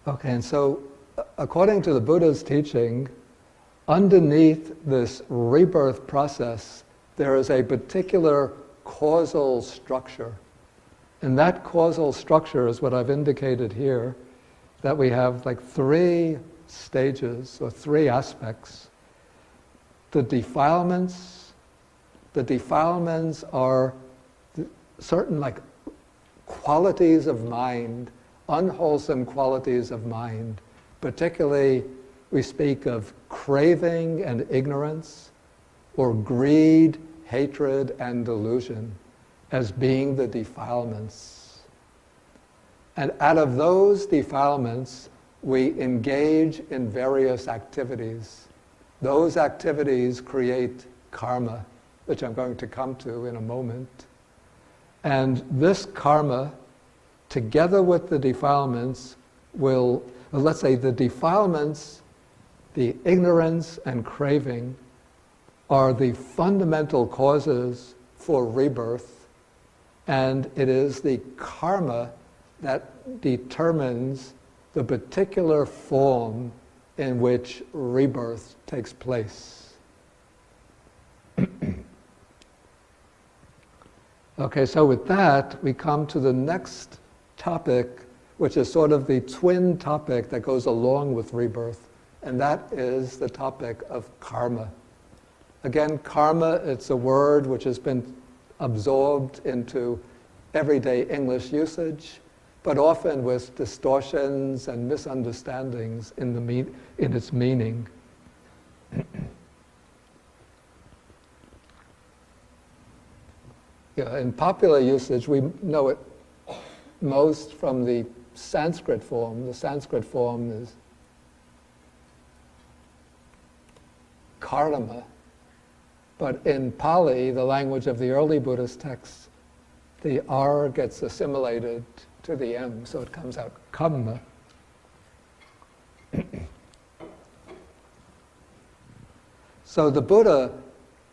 Okay, and so according to the Buddha's teaching, underneath this rebirth process, there is a particular causal structure. And that causal structure is what I've indicated here, that we have like 3 stages or 3 aspects. The defilements are certain like qualities of mind, unwholesome qualities of mind. Particularly, we speak of craving and ignorance, or greed, hatred, and delusion as being the defilements. And out of those defilements, we engage in various activities. Those activities create karma, which I'm going to come to in a moment. And this karma, together with the defilements, let's say the defilements, the ignorance and craving, are the fundamental causes for rebirth, and it is the karma that determines the particular form in which rebirth takes place. Okay, so with that, we come to the next topic, which is sort of the twin topic that goes along with rebirth, and that is the topic of karma. Again, karma, it's a word which has been absorbed into everyday English usage, but often with distortions and misunderstandings in its meaning. In popular usage, we know it most from the Sanskrit form. The Sanskrit form is karma. But in Pali, the language of the early Buddhist texts, the R gets assimilated to the M, so it comes out kamma. So the Buddha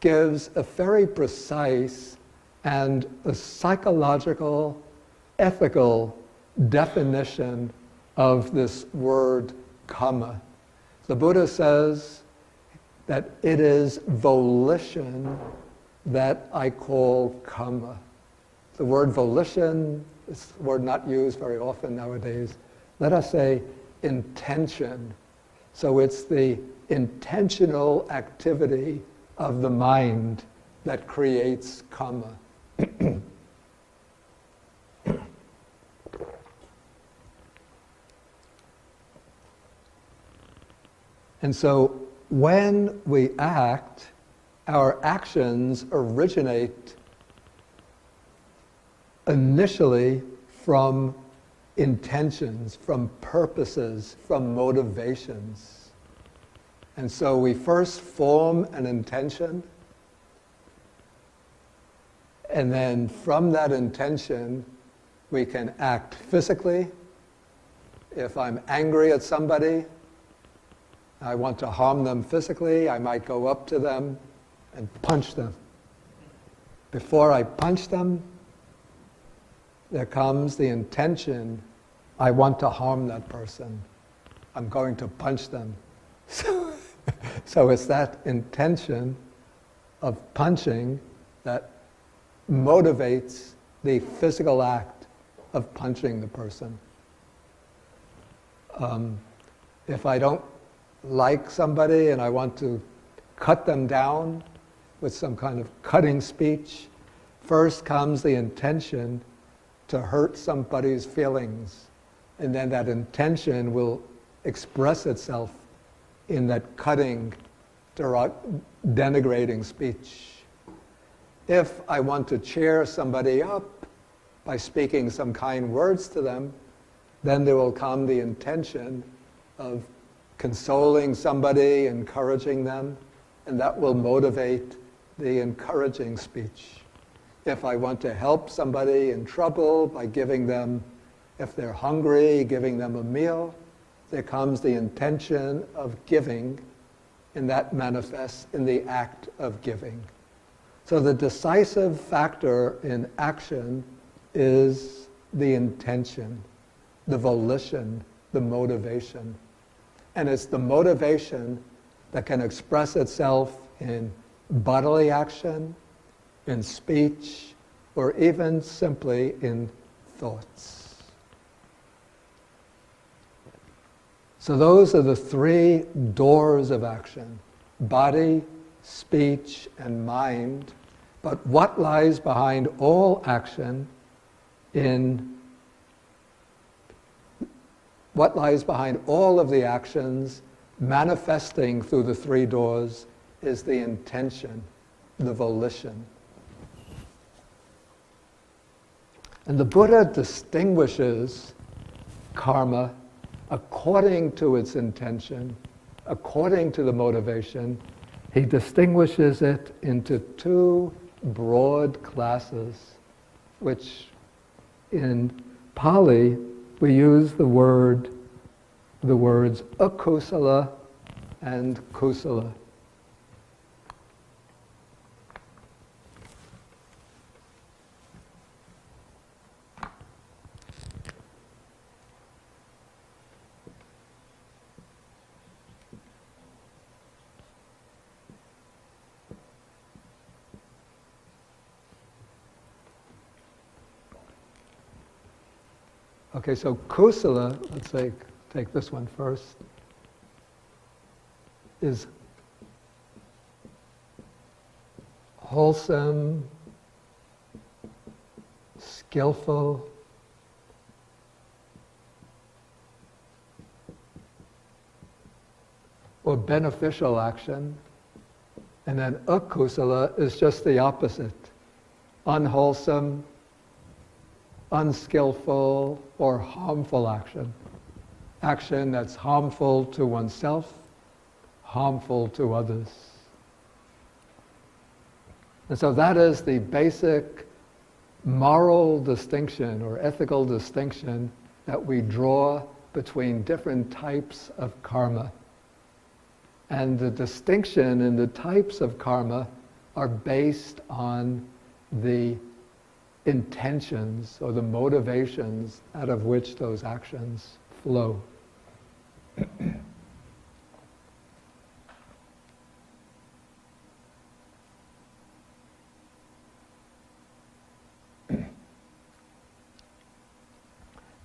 gives a very precise and a psychological, ethical definition of this word kamma. The Buddha says that it is volition that I call kamma. The word volition is a word not used very often nowadays. Let us say intention. So it's the intentional activity of the mind that creates kamma. And so when we act, our actions originate initially from intentions, from purposes, from motivations. And so we first form an intention, and then from that intention, we can act physically. If I'm angry at somebody, I want to harm them physically, I might go up to them and punch them. Before I punch them, there comes the intention, I want to harm that person. I'm going to punch them. So it's that intention of punching that motivates the physical act of punching the person. If I don't like somebody and I want to cut them down with some kind of cutting speech, first comes the intention to hurt somebody's feelings, and then that intention will express itself in that cutting, denigrating speech. If I want to cheer somebody up by speaking some kind words to them, then there will come the intention of consoling somebody, encouraging them, and that will motivate the encouraging speech. If I want to help somebody in trouble by giving them, if they're hungry, giving them a meal, there comes the intention of giving, and that manifests in the act of giving. So the decisive factor in action is the intention, the volition, the motivation. And it's the motivation that can express itself in bodily action, in speech, or even simply in thoughts. So those are the three doors of action: body, speech, and mind. But what lies behind all action what lies behind all of the actions manifesting through the three doors is the intention, the volition. And the Buddha distinguishes karma according to its intention, according to the motivation. He distinguishes it into two broad classes, which in Pali we use the words akusala and kusala. Okay, so kusala, let's say, take this one first, is wholesome, skillful, or beneficial action. And then akusala is just the opposite: unwholesome, unskillful, or harmful action. Action that's harmful to oneself, harmful to others. And so that is the basic moral distinction or ethical distinction that we draw between different types of karma. And the distinction in the types of karma are based on the intentions or the motivations out of which those actions flow. And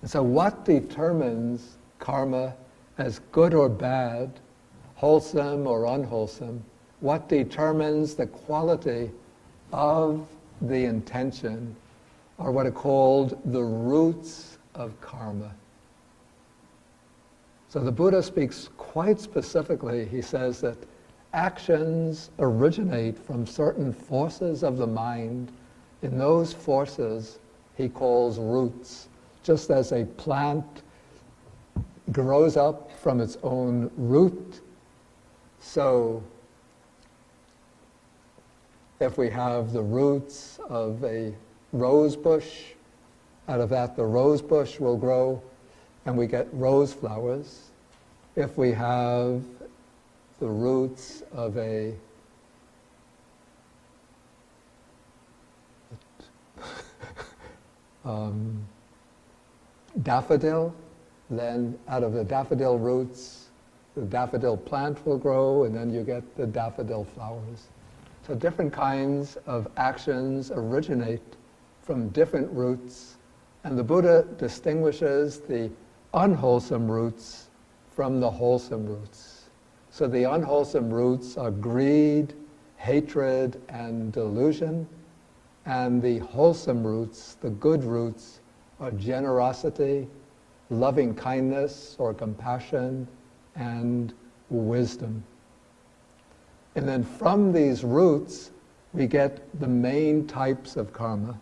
so what determines karma as good or bad, wholesome or unwholesome? What determines the quality of the intention are what are called the roots of karma. So the Buddha speaks quite specifically. He says that actions originate from certain forces of the mind. In those forces, he calls roots. Just as a plant grows up from its own root, so if we have the roots of a rose bush, out of that the rose bush will grow and we get rose flowers. If we have the roots of a daffodil, then out of the daffodil roots, the daffodil plant will grow, and then you get the daffodil flowers. So different kinds of actions originate from different roots, and the Buddha distinguishes the unwholesome roots from the wholesome roots. So the unwholesome roots are greed, hatred, and delusion, and the wholesome roots, the good roots, are generosity, loving kindness or compassion, and wisdom. And then from these roots, we get the main types of karma.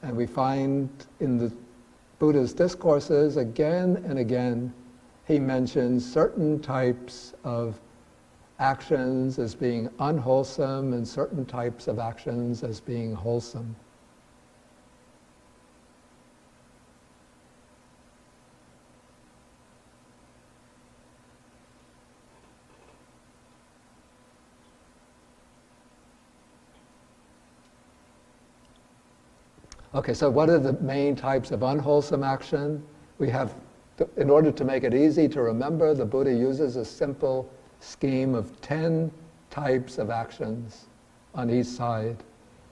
And we find in the Buddha's discourses, again and again, he mentions certain types of actions as being unwholesome and certain types of actions as being wholesome. Okay, so what are the main types of unwholesome action? We have In order to make it easy to remember, the Buddha uses a simple scheme of 10 types of actions on each side.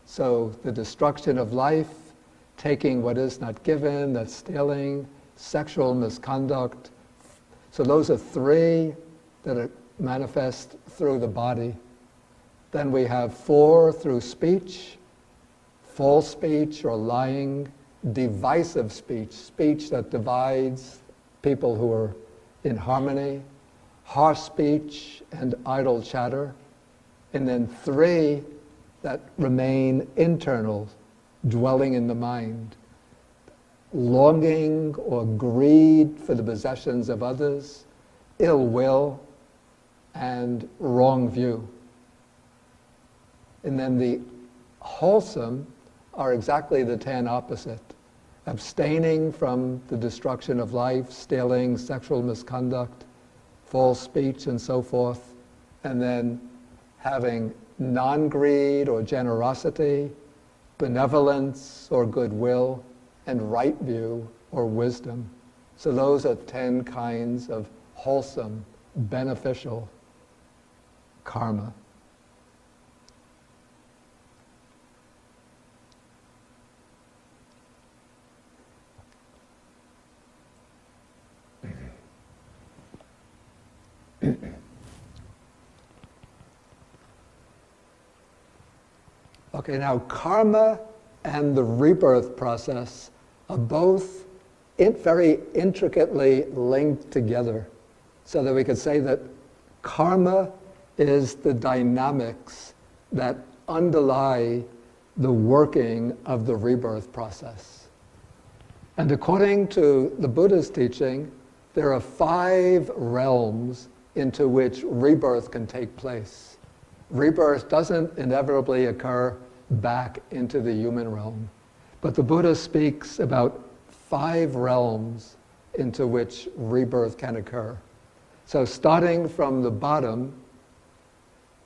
So the destruction of life, taking what is not given, that's stealing, sexual misconduct. So those are 3 that are manifest through the body. Then we have 4 through speech, false speech or lying, divisive speech, speech that divides people who are in harmony, harsh speech and idle chatter, and then 3 that remain internal, dwelling in the mind, longing or greed for the possessions of others, ill will, and wrong view. And then the wholesome are exactly the 10 opposite. Abstaining from the destruction of life, stealing, sexual misconduct, false speech, and so forth. And then having non-greed or generosity, benevolence or goodwill, and right view or wisdom. So those are 10 kinds of wholesome, beneficial karma. Okay, now karma and the rebirth process are both very intricately linked together, so that we could say that karma is the dynamics that underlie the working of the rebirth process. And according to the Buddha's teaching, there are 5 realms into which rebirth can take place. Rebirth doesn't inevitably occur back into the human realm, but the Buddha speaks about 5 realms into which rebirth can occur. So starting from the bottom,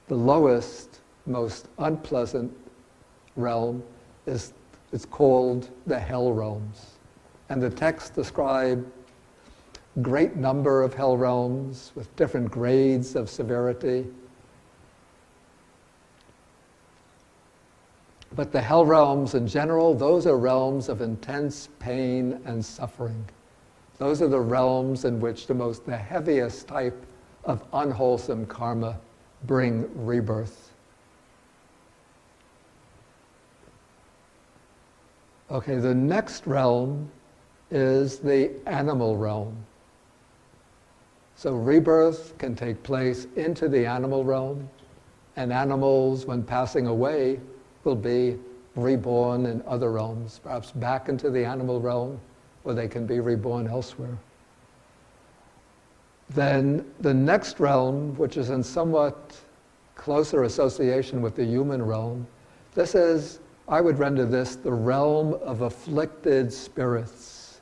the lowest, most unpleasant realm is called the hell realms. And the texts describe great number of hell realms with different grades of severity. But the hell realms in general, those are realms of intense pain and suffering. Those are the realms in which the heaviest type of unwholesome karma bring rebirth. Okay, the next realm is the animal realm. So rebirth can take place into the animal realm, and animals, when passing away, will be reborn in other realms, perhaps back into the animal realm, or they can be reborn elsewhere. Then the next realm, which is in somewhat closer association with the human realm, this is, I would render this, the realm of afflicted spirits.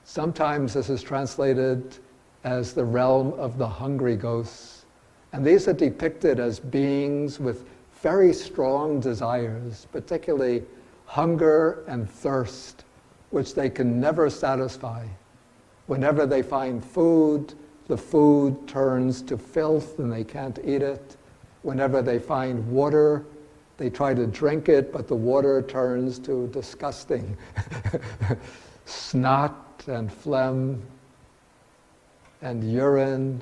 Sometimes this is translated as the realm of the hungry ghosts. And these are depicted as beings with very strong desires, particularly hunger and thirst, which they can never satisfy. Whenever they find food, the food turns to filth and they can't eat it. Whenever they find water, they try to drink it, but the water turns to disgusting snot and phlegm and urine.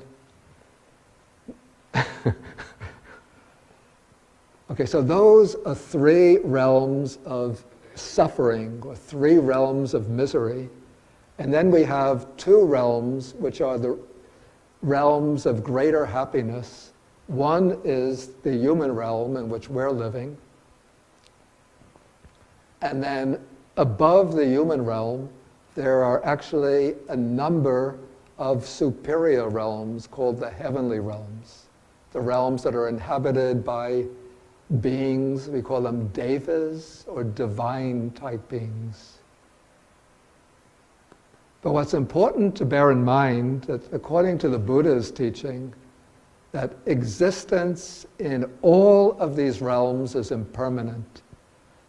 Okay, so those are 3 realms of suffering, or 3 realms of misery. And then we have 2 realms, which are the realms of greater happiness. One is the human realm in which we're living. And then above the human realm, there are actually a number of superior realms called the heavenly realms. The realms that are inhabited by beings, we call them devas, or divine type beings. But what's important to bear in mind, that according to the Buddha's teaching, that existence in all of these realms is impermanent.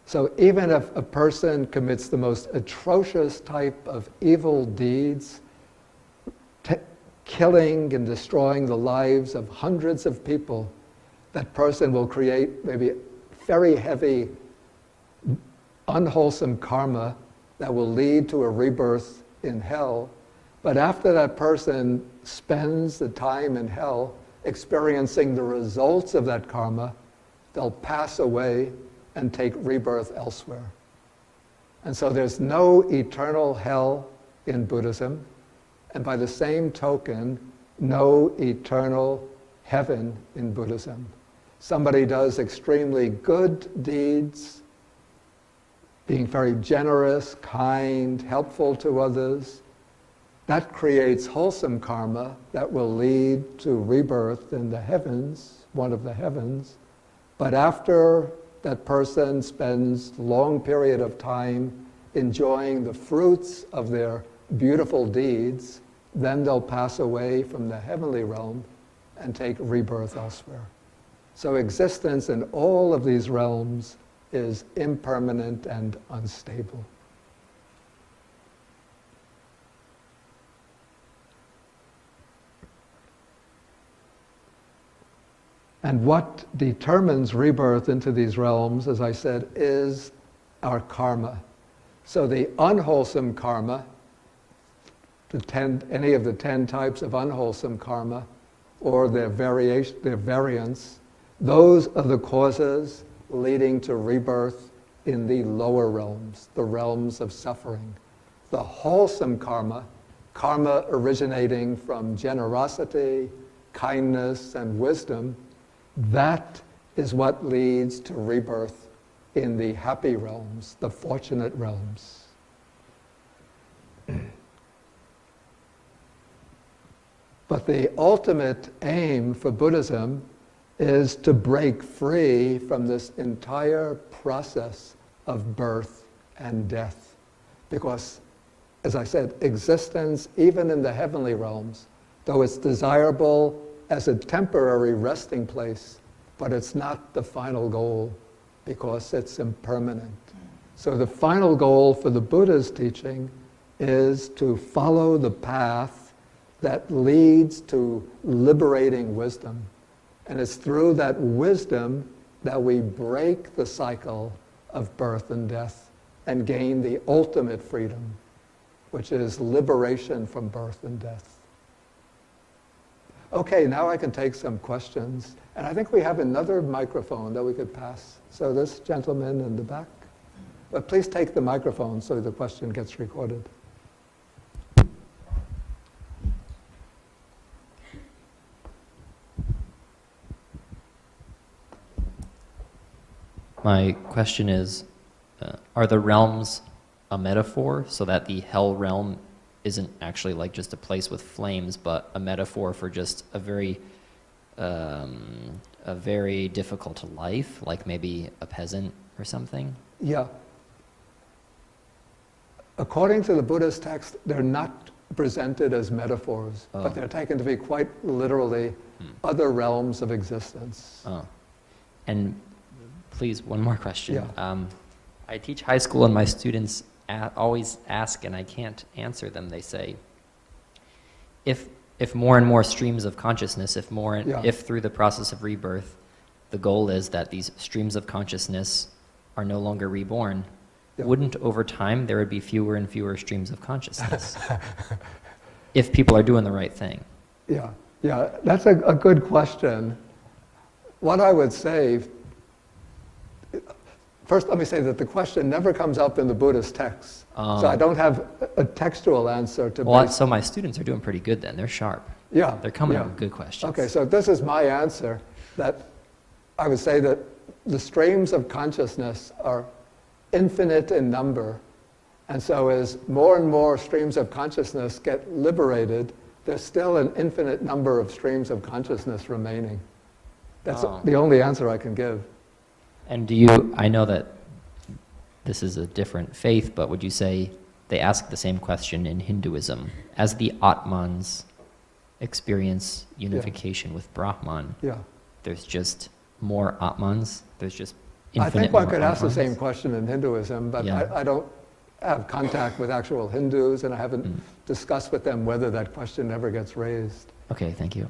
So even if a person commits the most atrocious type of evil deeds, killing and destroying the lives of hundreds of people, that person will create maybe very heavy, unwholesome karma that will lead to a rebirth in hell. But after that person spends the time in hell experiencing the results of that karma, they'll pass away and take rebirth elsewhere. And so there's no eternal hell in Buddhism, and by the same token, no eternal heaven in Buddhism. Somebody does extremely good deeds, being very generous, kind, helpful to others. That creates wholesome karma that will lead to rebirth in the heavens, one of the heavens. But after that person spends a long period of time enjoying the fruits of their beautiful deeds, then they'll pass away from the heavenly realm and take rebirth elsewhere. So existence in all of these realms is impermanent and unstable. And what determines rebirth into these realms, as I said, is our karma. So the unwholesome karma, any of the 10 types of unwholesome karma, or their variants, those are the causes leading to rebirth in the lower realms, the realms of suffering. The wholesome karma, karma originating from generosity, kindness, and wisdom, that is what leads to rebirth in the happy realms, the fortunate realms. But the ultimate aim for Buddhism is to break free from this entire process of birth and death. Because, as I said, existence, even in the heavenly realms, though it's desirable as a temporary resting place, but it's not the final goal because it's impermanent. So the final goal for the Buddha's teaching is to follow the path that leads to liberating wisdom. And it's through that wisdom that we break the cycle of birth and death and gain the ultimate freedom, which is liberation from birth and death. Okay, now I can take some questions. And I think we have another microphone that we could pass. So this gentleman in the back. But please take the microphone so the question gets recorded. My question is, are the realms a metaphor so that the hell realm isn't actually like just a place with flames, but a metaphor for just a very difficult life, like maybe a peasant or something? Yeah. According to the Buddhist text, they're not presented as metaphors, but they're taken to be quite literally other realms of existence. And please, one more question. Yeah. I teach high school and my students always ask, and I can't answer them. They say, if more and more streams of consciousness, if through the process of rebirth, the goal is that these streams of consciousness are no longer reborn, wouldn't over time there would be fewer and fewer streams of consciousness if people are doing the right thing? Yeah, that's a good question. What I would say, first let me say that the question never comes up in the Buddhist text. So I don't have a textual answer to Well, so my students are doing pretty good then. They're sharp. Yeah. They're coming up with good questions. Okay, so this is my answer, that I would say that the streams of consciousness are infinite in number. And so as more and more streams of consciousness get liberated, there's still an infinite number of streams of consciousness remaining. That's the only answer I can give. And I know that this is a different faith, but would you say they ask the same question in Hinduism? As the Atmans experience unification with Brahman, there's just more Atmans, there's just I infinite. think one could ask the forms? same question in Hinduism, but Yeah. I don't have contact with actual Hindus, and I haven't discussed with them whether that question ever gets raised. Okay, thank you.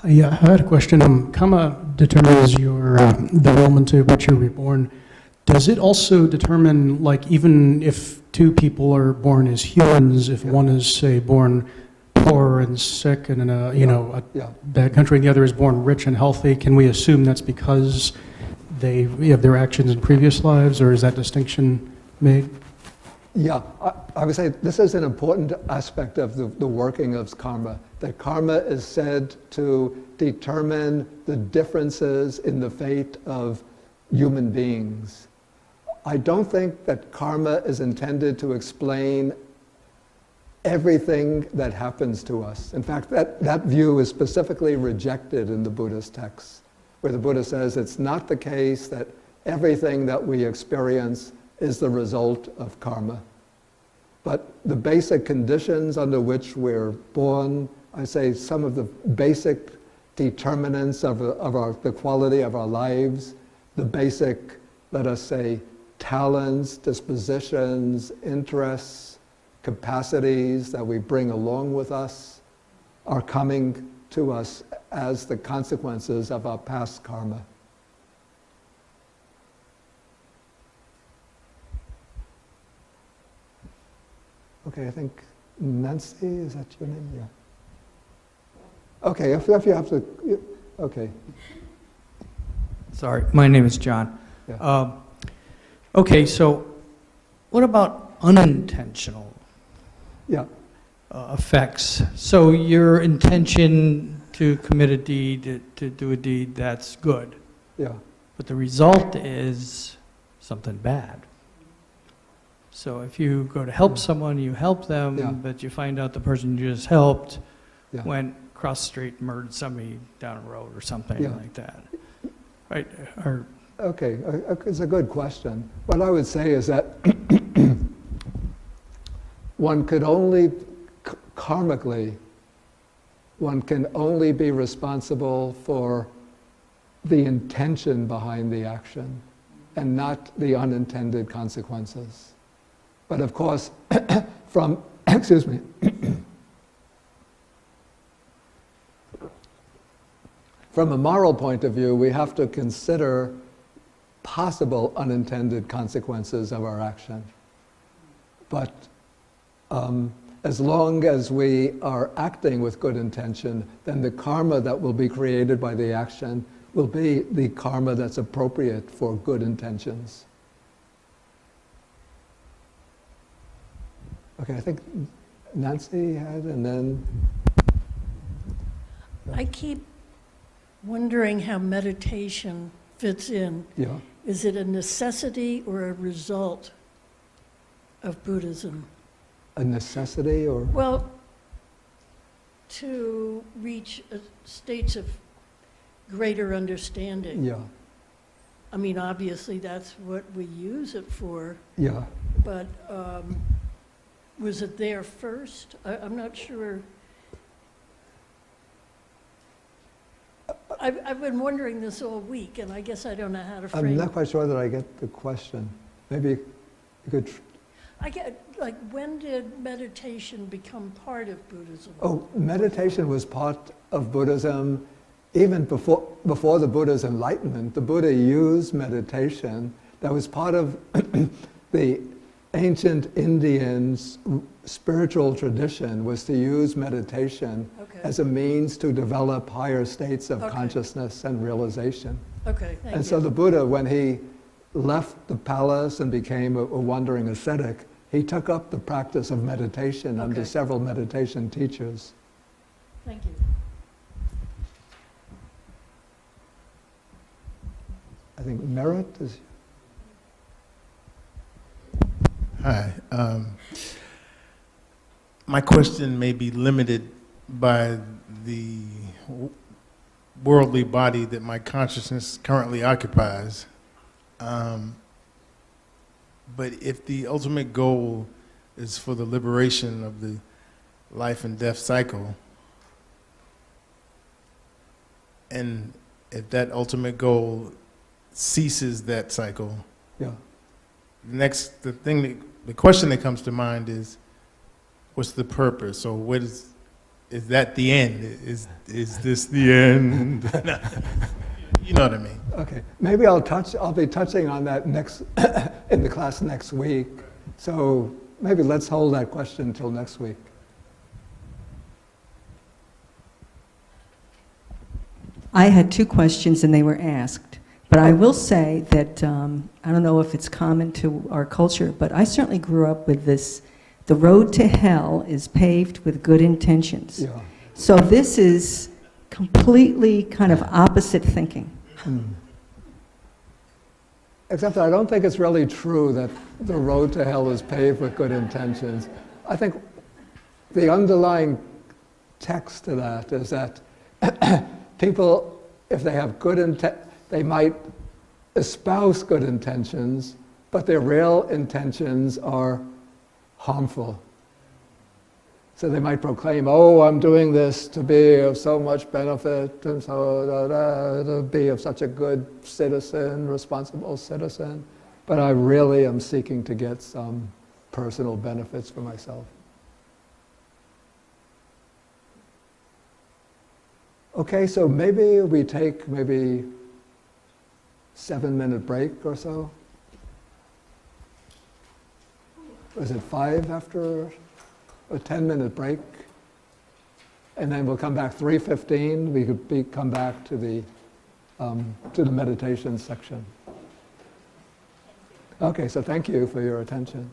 Yeah, I had a question. Kamma determines the realm into which you're reborn. Does it also determine, like, even if two people are born as humans, if one is, say, born poor and sick and in a bad country, and the other is born rich and healthy, can we assume that's because they have their actions in previous lives, or is that distinction made? Yeah, I would say this is an important aspect of the working of karma, that karma is said to determine the differences in the fate of human beings. I don't think that karma is intended to explain everything that happens to us. In fact, that view is specifically rejected in the Buddhist texts, where the Buddha says it's not the case that everything that we experience is the result of karma. But the basic conditions under which we're born, I say some of the basic determinants of the quality of our lives, the basic, let us say, talents, dispositions, interests, capacities that we bring along with us are coming to us as the consequences of our past karma. Okay, I think Nancy, is that your name? Yeah. Okay, if you have to, okay. Sorry, my name is John. Yeah. Okay, so what about unintentional Yeah. effects? So your intention to commit a deed, to do a deed, that's good. Yeah. But the result is something bad. So if you go to help someone, you help them, Yeah. but you find out the person you just helped Yeah. went across the street and murdered somebody down the road or something Yeah. like that. Right? Or Okay, it's a good question. What I would say is that one could only, karmically, one can only be responsible for the intention behind the action and not the unintended consequences. But of course, from, excuse me, from a moral point of view, we have to consider possible unintended consequences of our action. But as long as we are acting with good intention, then the karma that will be created by the action will be the karma that's appropriate for good intentions. Okay, I think Nancy had, and then... I keep wondering how meditation fits in. Yeah. Is it a necessity or a result of Buddhism? A necessity or... Well, to reach states of greater understanding. Yeah, I mean, obviously that's what we use it for, yeah. but was it there first? I'm not sure. I've been wondering this all week, and I guess I don't know how to frame I'm it. not quite sure that I get the question. Maybe you could... I get, like, when did meditation become part of Buddhism? Oh, meditation was part of Buddhism even before the Buddha's enlightenment. The Buddha used meditation. That was part of the ancient Indians' spiritual tradition, was to use meditation as a means to develop higher states of consciousness and realization. Okay, thank you. And so the Buddha, when he left the palace and became a wandering ascetic, he took up the practice of meditation under several meditation teachers. Thank you. I think Merit is... Hi. My question may be limited by the worldly body that my consciousness currently occupies. But if the ultimate goal is for the liberation of the life and death cycle, And if that ultimate goal ceases that cycle, Yeah. the question that comes to mind is, what's the purpose? Or what is that the end? Is this the end? You know what I mean? Okay, maybe I'll be touching on that in the class next week. So maybe let's hold that question until next week. I had two questions and they were asked. But I will say that, I don't know if it's common to our culture, but I certainly grew up with this, the road to hell is paved with good intentions. Yeah. So this is completely kind of opposite thinking. Except that I don't think it's really true that the road to hell is paved with good intentions. I think the underlying text to that is that people, if they have good intent, they might espouse good intentions, but their real intentions are harmful. So they might proclaim, oh, I'm doing this to be of so much benefit, and so to be of such a good citizen, responsible citizen, but I really am seeking to get some personal benefits for myself. Okay, so maybe we take 7-minute break or so. Was it 5 after a 10-minute break? And then we'll come back 3:15. We could come back to the meditation section. Okay, so thank you for your attention.